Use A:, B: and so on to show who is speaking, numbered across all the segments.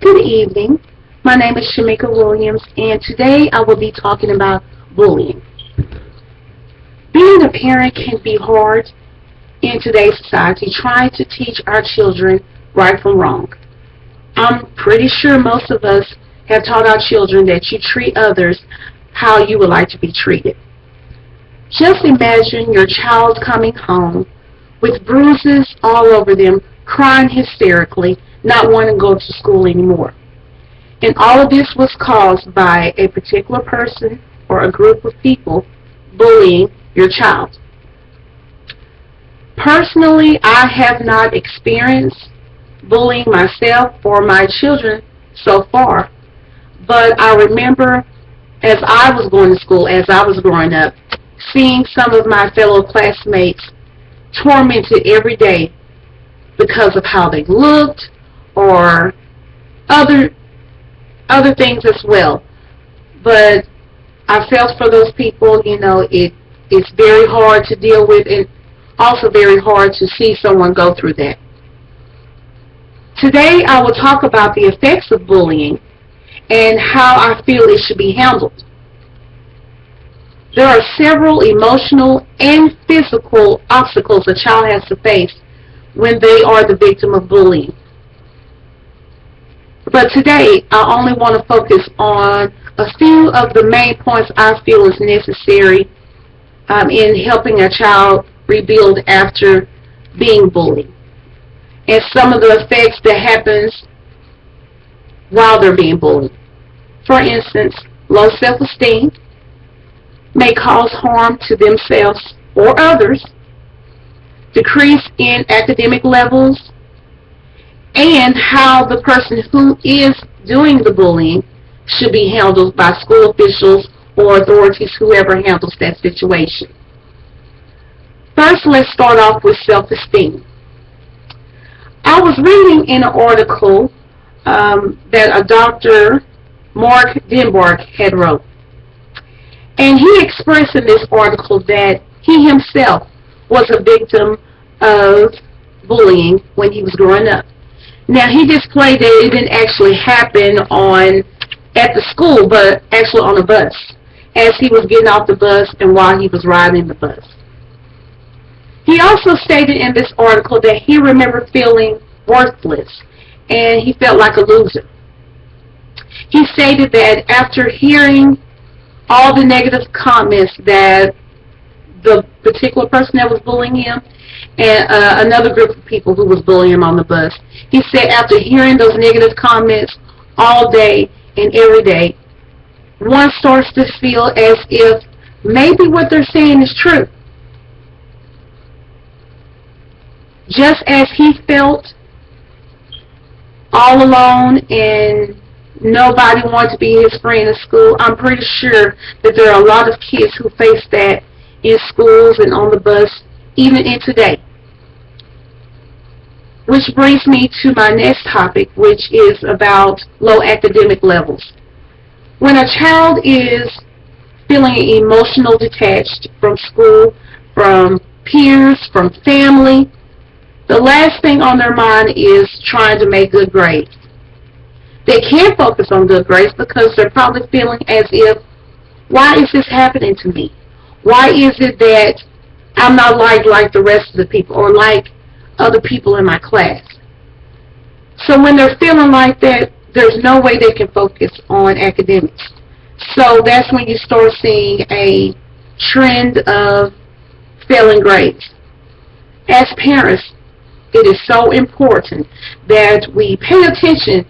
A: Good evening. My name is Shamika Williams, and today I will be talking about bullying. Being a parent can be hard in today's society, trying to teach our children right from wrong. I'm pretty sure most of us have taught our children that you treat others how you would like to be treated. Just imagine your child coming home with bruises all over them, crying hysterically, not wanting to go to school anymore. And all of this was caused by a particular person or a group of people bullying your child. Personally, I have not experienced bullying myself or my children so far, but I remember as I was going to school, as I was growing up, seeing some of my fellow classmates tormented every day because of how they looked or other things as well. But I felt for those people, it's very hard to deal with and also very hard to see someone go through that. Today I will talk about the effects of bullying and how I feel it should be handled. There are several emotional and physical obstacles a child has to face when they are the victim of bullying. But today, I only want to focus on a few of the main points I feel is necessary in helping a child rebuild after being bullied, and some of the effects that happens while they're being bullied. For instance, low self-esteem may cause harm to themselves or others, decrease in academic levels, and how the person who is doing the bullying should be handled by school officials or authorities, whoever handles that situation. First, let's start off with self-esteem. I was reading in an article that a Dr. Mark Denberg had wrote, and he expressed in this article that he himself was a victim of bullying when he was growing up. Now, he displayed that it didn't actually happen at the school, but actually on a bus, as he was getting off the bus and while he was riding the bus. He also stated in this article that he remembered feeling worthless and he felt like a loser. He stated that after hearing all the negative comments that the particular person that was bullying him and another group of people who was bullying him on the bus, he said after hearing those negative comments all day and every day, one starts to feel as if maybe what they're saying is true. Just as he felt all alone and nobody wanted to be his friend in school, I'm pretty sure that there are a lot of kids who face that in schools and on the bus, even in today. Which brings me to my next topic, which is about low academic levels. When a child is feeling emotional detached from school, from peers, from family, the last thing on their mind is trying to make good grades. They can't focus on good grades because they're probably feeling as if, why is this happening to me? Why is it that I'm not like the rest of the people or like other people in my class? So when they're feeling like that, there's no way they can focus on academics. So that's when you start seeing a trend of failing grades. As parents, it is so important that we pay attention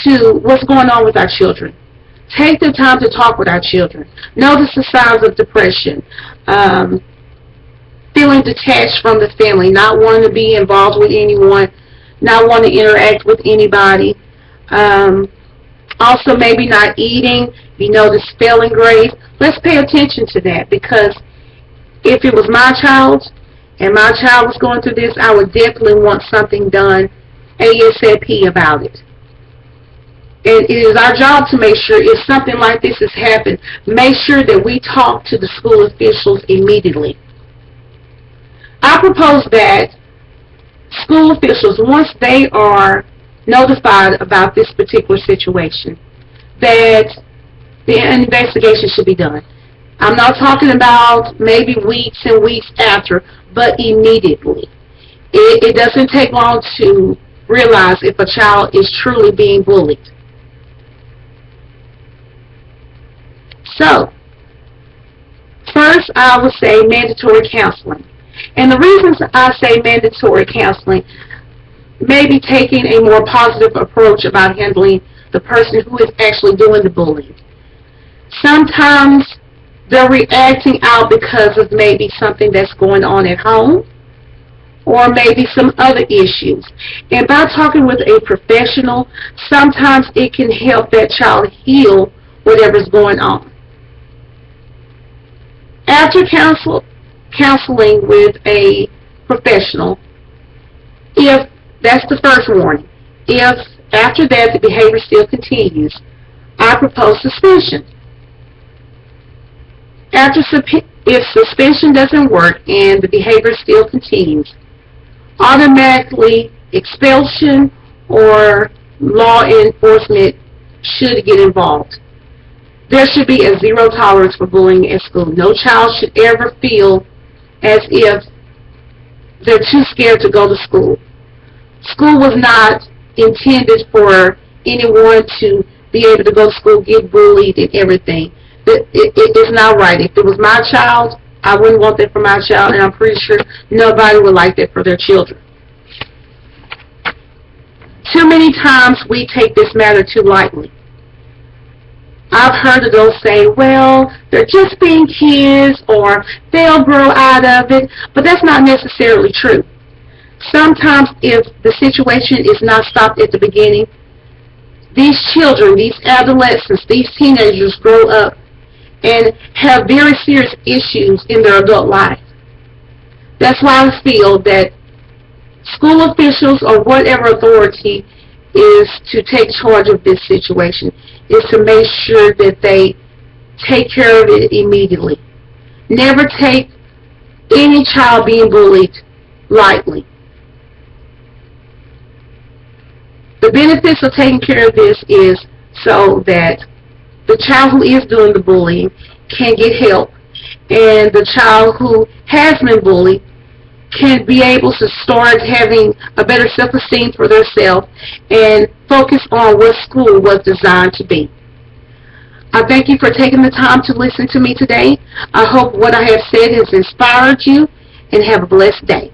A: to what's going on with our children. Take the time to talk with our children. Notice the signs of depression, feeling detached from the family, not wanting to be involved with anyone, not wanting to interact with anybody. Also maybe not eating, notice failing grades. Let's pay attention to that, because if it was my child and my child was going through this, I would definitely want something done ASAP about it. And it is our job to make sure if something like this has happened, make sure that we talk to the school officials immediately. I propose that school officials, once they are notified about this particular situation, that the investigation should be done. I'm not talking about maybe weeks and weeks after, but immediately. It doesn't take long to realize if a child is truly being bullied. So, first I would say mandatory counseling. And the reasons I say mandatory counseling, maybe taking a more positive approach about handling the person who is actually doing the bullying. Sometimes they're reacting out because of maybe something that's going on at home, or maybe some other issues. And by talking with a professional, sometimes it can help that child heal whatever's going on. After counseling with a professional, if that's the first warning, if after that the behavior still continues, I propose suspension. If suspension doesn't work and the behavior still continues, automatically expulsion or law enforcement should get involved. There should be a zero tolerance for bullying at school. No child should ever feel as if they're too scared to go to school. School was not intended for anyone to be able to go to school, get bullied and everything. It's not right. If it was my child, I wouldn't want that for my child, and I'm pretty sure nobody would like that for their children. Too many times we take this matter too lightly. I've heard of those say, well, they're just being kids, or they'll grow out of it, but that's not necessarily true. Sometimes if the situation is not stopped at the beginning, these children, these adolescents, these teenagers grow up and have very serious issues in their adult life. That's why I feel that school officials or whatever authority is to take charge of this situation is to make sure that they take care of it immediately. Never take any child being bullied lightly. The benefits of taking care of this is so that the child who is doing the bullying can get help, and the child who has been bullied can be able to start having a better self-esteem for themselves and focus on what school was designed to be. I thank you for taking the time to listen to me today. I hope what I have said has inspired you, and have a blessed day.